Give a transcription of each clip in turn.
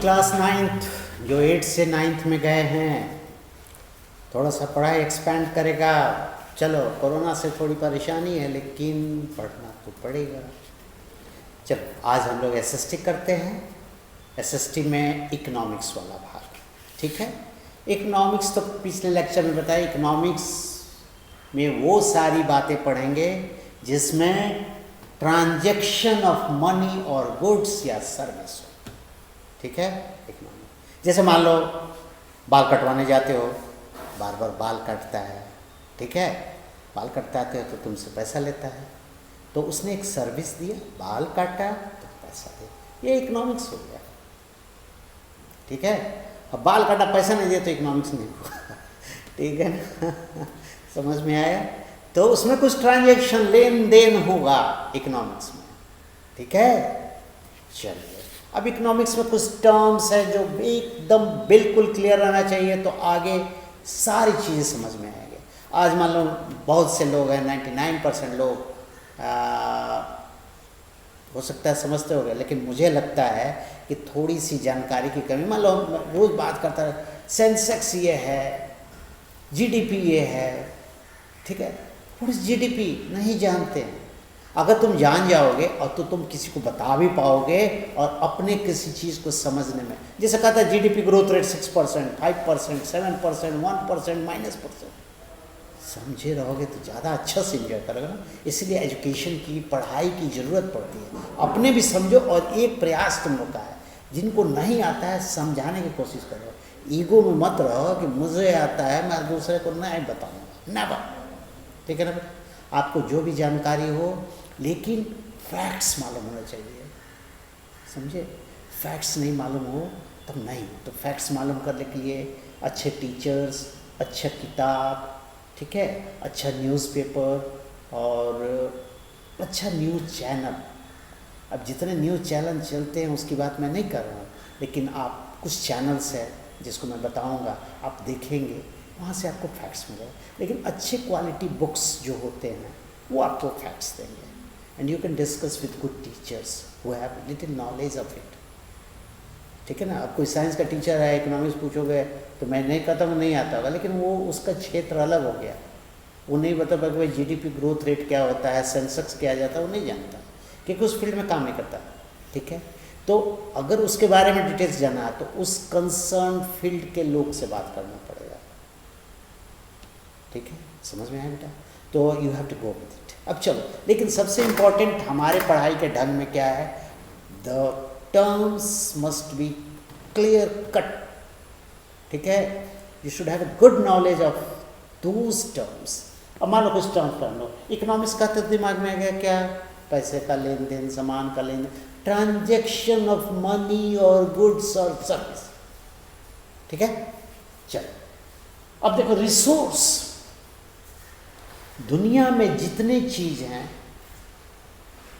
Class 9th जो 8 से 9th में गए हैं, थोड़ा सा पढ़ाई एक्सपेंड करेगा। चलो कोरोना से थोड़ी परेशानी है लेकिन पढ़ना तो पड़ेगा। चलो आज हम लोग एसएसटी करते हैं। एसएसटी में इकोनॉमिक्स वाला भाग, ठीक है। इकोनॉमिक्स तो पिछले लेक्चर में बताया, इकोनॉमिक्स में वो सारी बातें पढ़ेंगे जिसमें ट्रांजैक्शन ऑफ मनी और गुड्स या सर्विस हो, ठीक है। इकोनॉमिक्स जैसे मान लो बाल कटवाने जाते हो, बार बार बाल काटता है, ठीक है। बाल कटवाते हो तो तुमसे पैसा लेता है, तो उसने एक सर्विस दिया, बाल काटा तो पैसा दे, ये इकोनॉमिक्स हो गया, ठीक है। अब बाल काटा पैसा नहीं दिया तो इकोनॉमिक्स नहीं हुआ, ठीक है ना। समझ में आया। तो उसमें कुछ ट्रांजैक्शन लेन देन होगा इकोनॉमिक्स में, ठीक है। चलिए अब इकोनॉमिक्स में कुछ टर्म्स है जो एकदम बिल्कुल क्लियर रहना चाहिए, तो आगे सारी चीज़ें समझ में आएंगे। आज मान लो बहुत से लोग हैं, 99% लोग हो सकता है समझते हो गए, लेकिन मुझे लगता है कि थोड़ी सी जानकारी की कमी। मान लो रोज़ बात करता है सेंसेक्स ये है, जीडीपी ये है, ठीक है। थोड़ी जीडीपी नहीं जानते हैं। अगर तुम जान जाओगे और तो तुम किसी को बता भी पाओगे और अपने किसी चीज़ को समझने में, जैसे कहता है जीडीपी ग्रोथ रेट 6%, 5%, 7%, 1%, -%, समझे रहोगे तो ज़्यादा अच्छा से इंजॉय करोगे ना। इसलिए एजुकेशन की, पढ़ाई की ज़रूरत पड़ती है। अपने भी समझो और एक प्रयास तुम लोग का है, जिनको नहीं आता है समझाने की कोशिश करो। ईगो में मत रहो कि मुझे आता है मैं दूसरे को नहीं बताऊँगा, नेवर, ठीक है ना। आपको जो भी जानकारी हो लेकिन फैक्ट्स मालूम होना चाहिए, समझे। फैक्ट्स नहीं मालूम हो तब नहीं। तो फैक्ट्स मालूम करने के लिए अच्छे टीचर्स, अच्छा किताब, ठीक है, अच्छा न्यूज़पेपर और अच्छा न्यूज़ चैनल। अब जितने न्यूज़ चैनल चलते हैं उसकी बात मैं नहीं कर रहा हूँ, लेकिन आप कुछ चैनल्स है जिसको मैं बताऊँगा, आप देखेंगे, वहाँ से आपको फैक्ट्स मिलेगा। लेकिन अच्छे क्वालिटी बुक्स जो होते हैं वो आपको फैक्ट्स देंगे। And you can discuss with good teachers who have little knowledge of it, ठीक है ना। अब कोई साइंस का टीचर है, इकोनॉमिक्स पूछोगे तो मैं नहीं कहता मैं नहीं आता होगा, लेकिन वो उसका क्षेत्र अलग हो गया, वो नहीं बता पाएगा भाई जीडीपी ग्रोथ रेट क्या होता है, सेंसेक्स क्या जाता है, वो नहीं जानता क्योंकि उस फील्ड में काम नहीं करता, ठीक है। तो अगर उसके बारे में डिटेल्स जाना है तो उस कंसर्न फील्ड के लोग से बात करना पड़ेगा, ठीक है। समझ में आया बेटा। तो you have to go with it. अब चलो, लेकिन सबसे इम्पॉर्टेंट हमारे पढ़ाई के ढंग में क्या है, the terms must be clear cut, ठीक है। You should have a good knowledge of those terms. अब मान लो कुछ टर्म्स पढ़ लो, इकोनॉमिक्स का तो दिमाग में आ गया क्या, पैसे का लेन देन, सामान का लेन देन, ट्रांजैक्शन ऑफ मनी और गुड्स और सर्विस, ठीक है। चलो अब देखो, रिसोर्स, दुनिया में जितने चीज़ हैं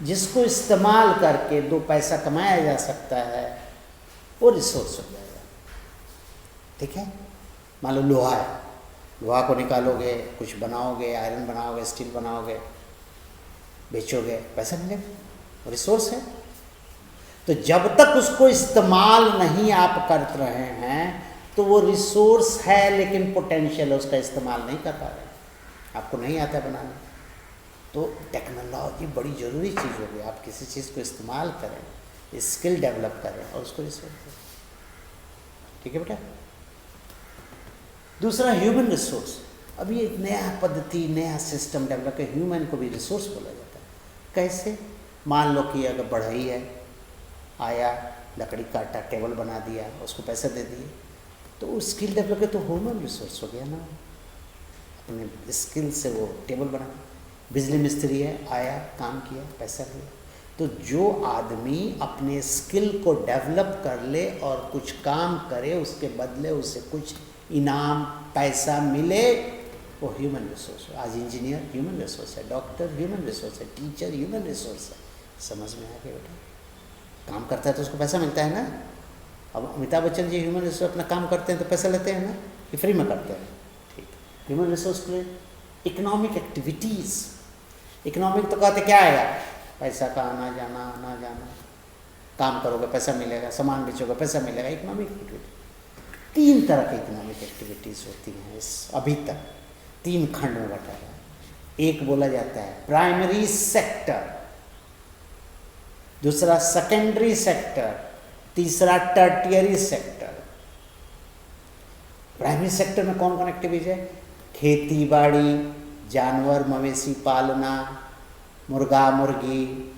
जिसको इस्तेमाल करके दो पैसा कमाया जा सकता है वो रिसोर्स हो जाएगा, ठीक है। मान लो लोहा है, लोहा को निकालोगे, कुछ बनाओगे, आयरन बनाओगे, स्टील बनाओगे, बेचोगे, पैसा मिलेगा, रिसोर्स है। तो जब तक उसको इस्तेमाल नहीं आप कर रहे हैं तो वो रिसोर्स है, लेकिन पोटेंशियल है, उसका इस्तेमाल नहीं कर पा रहे, आपको नहीं आता बनाने। तो टेक्नोलॉजी बड़ी ज़रूरी चीज़ होगी। आप किसी चीज़ को इस्तेमाल करें, स्किल डेवलप करें और उसको रिसोर्स दें, ठीक है बेटा। दूसरा ह्यूमन रिसोर्स। अभी एक नया पद्धति, नया सिस्टम डेवलप है, ह्यूमन को भी रिसोर्स बोला जाता है। कैसे? मान लो कि अगर बढ़ई है, आया, लकड़ी काटा, टेबल बना दिया, उसको पैसे दे दिए, तो वो स्किल डेवलप है, तो ह्यूमन रिसोर्स हो गया ना। अपने स्किल से वो टेबल बना। बिजली मिस्त्री है, आया, काम किया, पैसा लिया। तो जो आदमी अपने स्किल को डेवलप कर ले और कुछ काम करे, उसके बदले उसे कुछ इनाम, पैसा मिले, वो ह्यूमन रिसोर्स है। आज इंजीनियर ह्यूमन रिसोर्स है, डॉक्टर ह्यूमन रिसोर्स है, टीचर ह्यूमन रिसोर्स है। समझ में आ गया बेटा। काम करता है तो उसको पैसा मिलता है ना। अब अमिताभ बच्चन जी ह्यूमन रिसोर्स अपना काम करते हैं तो पैसा लेते हैं ना, कि फ्री में करते हैं, ठीक। ह्यूमन रिसोर्स के इकोनॉमिक एक्टिविटीज़, इकोनॉमिक तो कहते क्या आएगा, पैसा का आना जाना, आना जाना, काम करोगे पैसा मिलेगा, सामान बेचोगे पैसा मिलेगा, इकोनॉमिक एक्टिविटी। 3 तरह की इकोनॉमिक एक्टिविटीज़ होती हैं इस अभी तक 3 खंड में बटा है। एक बोला जाता है प्राइमरी सेक्टर, दूसरा सेकेंडरी सेक्टर, तीसरा टर्टियरी सेक्टर। प्राइमरी सेक्टर में कौन कौन एक्टिविटीज है? खेती बाड़ी, जानवर मवेशी पालना, मुर्गा मुर्गी,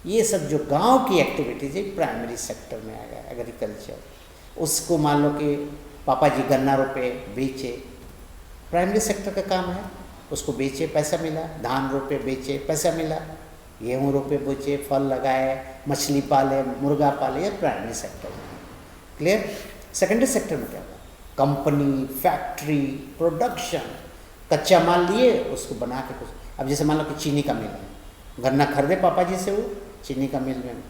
ये सब जो गांव की एक्टिविटीज है प्राइमरी सेक्टर में आ गया। एग्रीकल्चर, उसको मान लो कि पापा जी गन्ना रोपे बेचे, प्राइमरी सेक्टर का काम है, उसको बेचे पैसा मिला, धान रोपे बेचे पैसा मिला, गेहूँ रोपे बेचे, फल लगाए, मछली पाले, मुर्गा पाले, ये प्राइमरी सेक्टर में। क्लियर? सेकेंडरी सेक्टर में क्या होगा? कंपनी, फैक्ट्री, प्रोडक्शन, कच्चा माल लिए उसको बना के कुछ, अब जैसे मान लो कि चीनी का मिल है, गन्ना खरीदे पापा जी से, वो चीनी का मिल में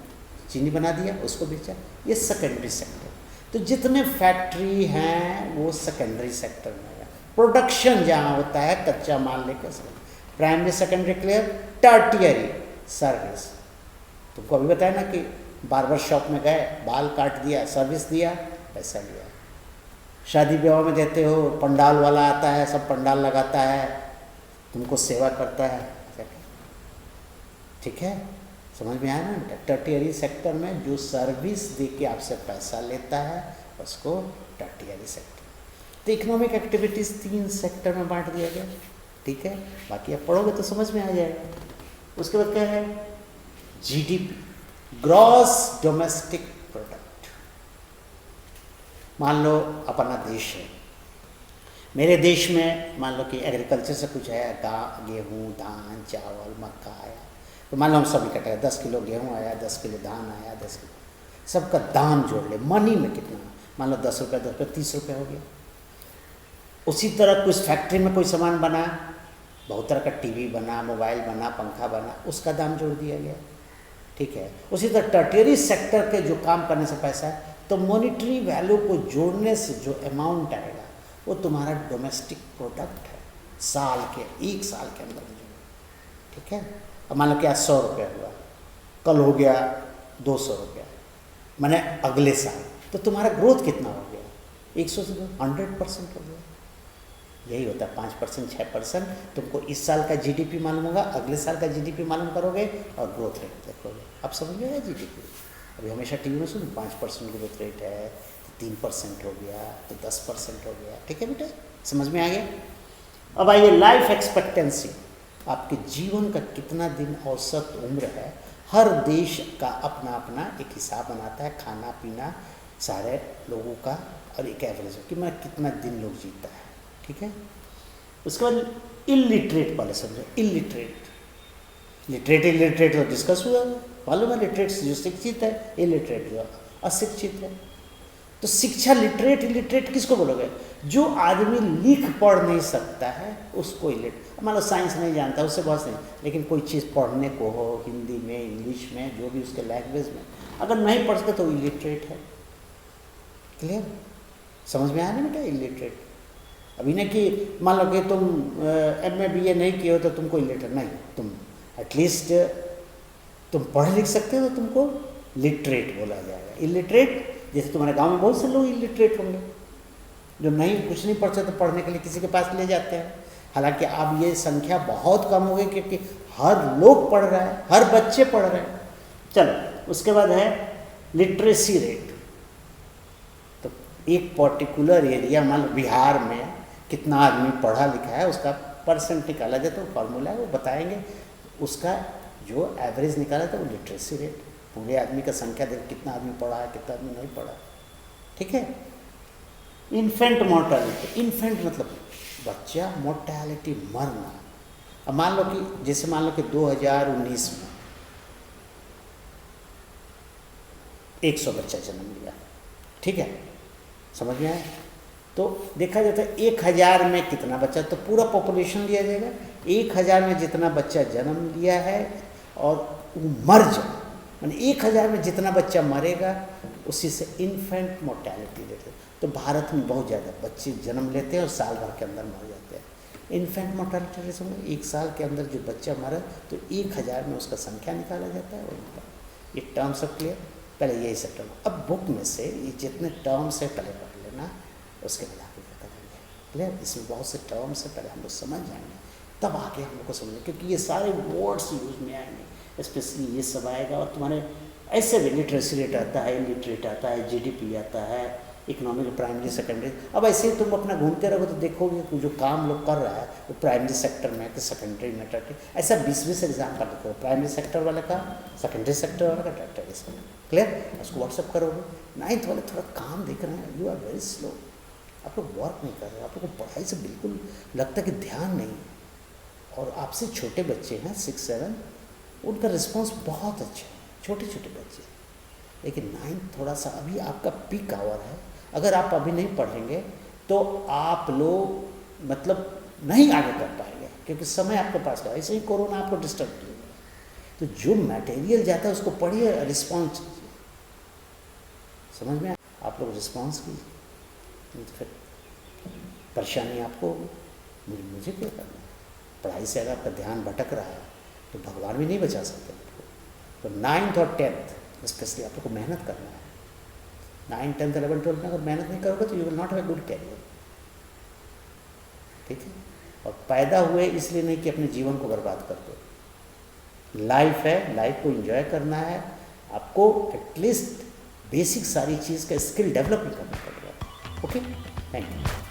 चीनी बना दिया, उसको बेचा, ये सेकेंडरी सेक्टर। तो जितने फैक्ट्री हैं वो सेकेंडरी सेक्टर में है। प्रोडक्शन जहाँ होता है कच्चा माल लेकर, primary secondary. Clear? Tertiary service, तुमको अभी बताया ना कि बार्बर शॉप में गए, बाल काट दिया, सर्विस दिया, पैसा लिया। शादी ब्याह में देते हो, पंडाल वाला आता है, सब पंडाल लगाता है, तुमको सेवा करता है, ठीक है? समझ में आया ना? टर्टियरी सेक्टर में जो सर्विस दे के आपसे पैसा लेता है उसको टर्टियरी सेक्टर। तो इकोनॉमिक एक्टिविटीज़ 3 सेक्टर में बांट दिया गया, ठीक है? बाकी आप पढ़ोगे तो समझ में आ जाएगा। उसके बाद क्या है? GDP, gross domestic product. मान लो अपना देश है, मेरे देश में मान लो कि एग्रीकल्चर से कुछ है, गेहूँ, धान, चावल, मक्का आया, तो मान लो हम सब इकट्ठा है, 10 किलो गेहूँ आया, 10 किलो धान आया, 10 किलो, सबका दाम जोड़ ले, मनी में कितना, मान लो 10 रुपये, 10 रुपये, 30 रुपये हो गया। उसी तरह कुछ फैक्ट्री में कोई सामान बना, बहुत तरह का टीवी बना, मोबाइल बना, पंखा बना, उसका दाम जोड़ दिया गया, ठीक है? उसी तरह टर्टियरी सेक्टर के जो काम करने से पैसा है, तो मॉनिटरी वैल्यू को जोड़ने से जो अमाउंट आएगा वो तुम्हारा डोमेस्टिक प्रोडक्ट है, साल के 1 साल के अंदर में, ठीक है? अब मान लो कि आज 100 रुपया हुआ, कल हो गया 200 रुपया, मैंने अगले साल, तो तुम्हारा ग्रोथ कितना हो गया? 100 से 100% हो गया। यही होता है 5%, 6%। तुमको इस साल का जीडीपी मालूम होगा, अगले साल का जीडीपी मालूम करोगे और ग्रोथ रेट देखोगे, अब समझ में आया जीडीपी। अभी हमेशा टीवी में सुन 5% ग्रोथ रेट है, तो 3% हो गया, तो 10% हो गया, ठीक है बेटा? समझ में आ गया? अब आइए लाइफ एक्सपेक्टेंसी, आपके जीवन का कितना दिन औसत उम्र है। हर देश का अपना अपना एक हिसाब बनाता है, खाना पीना सारे लोगों का, और एक एवरेज कि मैं कितना दिन लोग जीता है, ठीक है? उसके बाद इलिटरेट पहले समझो। लिटरेट तो डिस्कस हुआ, मालूम है? लिटरेट जो शिक्षित है, इलिटरेट जो अशिक्षित है। तो शिक्षा लिटरेट इलिटरेट किसको बोलोगे? जो आदमी लिख पढ़ नहीं सकता है उसको इलिटरेट। मान लो साइंस नहीं जानता, उससे बहुत नहीं, लेकिन कोई चीज़ पढ़ने को हो, हिंदी में, इंग्लिश में, जो भी उसके लैंग्वेज में अगर नहीं पढ़ सके तो इलिटरेट है। क्लियर? समझ में आया ना बेटा? इलिटरेट अभी नहीं कि मान लो कि तुम MA BA नहीं किए हो तो तुमको इलिटरेट नहीं, तुम एटलीस्ट तुम पढ़ लिख सकते हो तो तुमको लिटरेट बोला जाएगा। इलिटरेट जैसे तुम्हारे गांव में बहुत से लोग इलिटरेट होंगे जो नहीं, कुछ नहीं पढ़ सकते, पढ़ने के लिए किसी के पास ले जाते हैं। हालांकि अब ये संख्या बहुत कम हो गई क्योंकि हर लोग पढ़ रहा है, हर बच्चे पढ़ रहे हैं। चलो उसके बाद है लिटरेसी रेट। तो एक पर्टिकुलर एरिया, मान लो बिहार में कितना आदमी पढ़ा लिखा है उसका परसेंट निकाला जाए तो फॉर्मूला है, वो बताएंगे। उसका जो एवरेज निकाला था वो लिटरेसी रेट, पूरे आदमी का संख्या देख कितना आदमी पढ़ा है, कितना आदमी नहीं पढ़ा, ठीक है? इन्फेंट मोर्टेलिटी, इन्फेंट मतलब बच्चा, मोर्टेलिटी मरना। अब मान लो कि जैसे मान लो कि 2019 में 100 बच्चा जन्म लिया, ठीक है? समझ में आया? तो देखा जाता है 1000 में कितना बच्चा, तो पूरा पॉपुलेशन लिया जाएगा, 1000 में जितना बच्चा जन्म लिया है और वो मर जाए, माने 1000 में जितना बच्चा मरेगा उसी से इन्फेंट मोर्टेलिटी लेते हैं। तो भारत में बहुत ज़्यादा बच्चे जन्म लेते हैं और साल भर के अंदर मर जाते हैं। इन्फेंट मोर्टेलिटी रेट समझो, 1 साल के अंदर जो बच्चा मरा तो 1000 में उसका संख्या निकाला जाता है और ये टर्म्स ऑफ क्लियर। पहले यही सब टर्म, अब बुक में से ये जितने टर्म्स है पहले पढ़ लेना, उसके बाद आगे करेंगे। क्लियर? इसमें बहुत से टर्म्स है, पहले हम लोग समझ जाएंगे, तब आगे हम लोग को समझेंगे, क्योंकि ये सारे वर्ड्स यूज में आएंगे, स्पेशली ये सब आएगा। और तुम्हारे ऐसे भी लिटरेसी रेट आता है, इलिटरेट आता है, जीडीपी आता है, इकोनॉमिक प्राइमरी सेकेंडरी। अब ऐसे ही तुम अपना घूमते रहोगे तो देखोगे कि जो काम लोग कर रहा है वो प्राइमरी सेक्टर में कि सेकेंडरी में, टर्टरी, ऐसा 20-20 एग्जाम का लिखो, प्राइमरी सेक्टर वाले का, सेकेंडरी सेक्टर वाले का, टर्टरी से। क्लियर? उसको व्हाट्सअप करोगे। 9th वाले थोड़ा काम देख रहे हैं, यू आर वेरी स्लो, आप लोग वर्क नहीं कर रहे, आप लोग को पढ़ाई से बिल्कुल लगता है कि ध्यान नहीं है। और आपसे छोटे बच्चे हैं 6-7, उनका रिस्पॉन्स बहुत अच्छा है, छोटे छोटे बच्चे। लेकिन 9th थोड़ा सा अभी आपका पीक आवर है, अगर आप अभी नहीं पढ़ेंगे तो आप लोग मतलब नहीं आगे कर पाएंगे, क्योंकि समय आपके पास है। ऐसे ही कोरोना आपको डिस्टर्ब किया, तो जो मटेरियल जाता है उसको पढ़िए, रिस्पॉन्स कीजिए। समझ में आप लोग रिस्पॉन्स कीजिए, नहीं तो फिर परेशानी आपको होगी। मुझे क्या करना है? पढ़ाई से अगर आपका ध्यान भटक रहा है तो भगवान भी नहीं बचा सकते आपको। तो 9th और 10th स्पेशली आप लोग को मेहनत करना है। 9th, 10th, 11th, 12th में अगर मेहनत नहीं करोगे तो you will not have a good career. ठीक है? और पैदा हुए इसलिए नहीं कि अपने जीवन को बर्बाद कर दो। लाइफ है, लाइफ को एंजॉय करना है, आपको एटलीस्ट बेसिक सारी चीज़ का स्किल डेवलप करना पड़ेगा। Okay, thank you.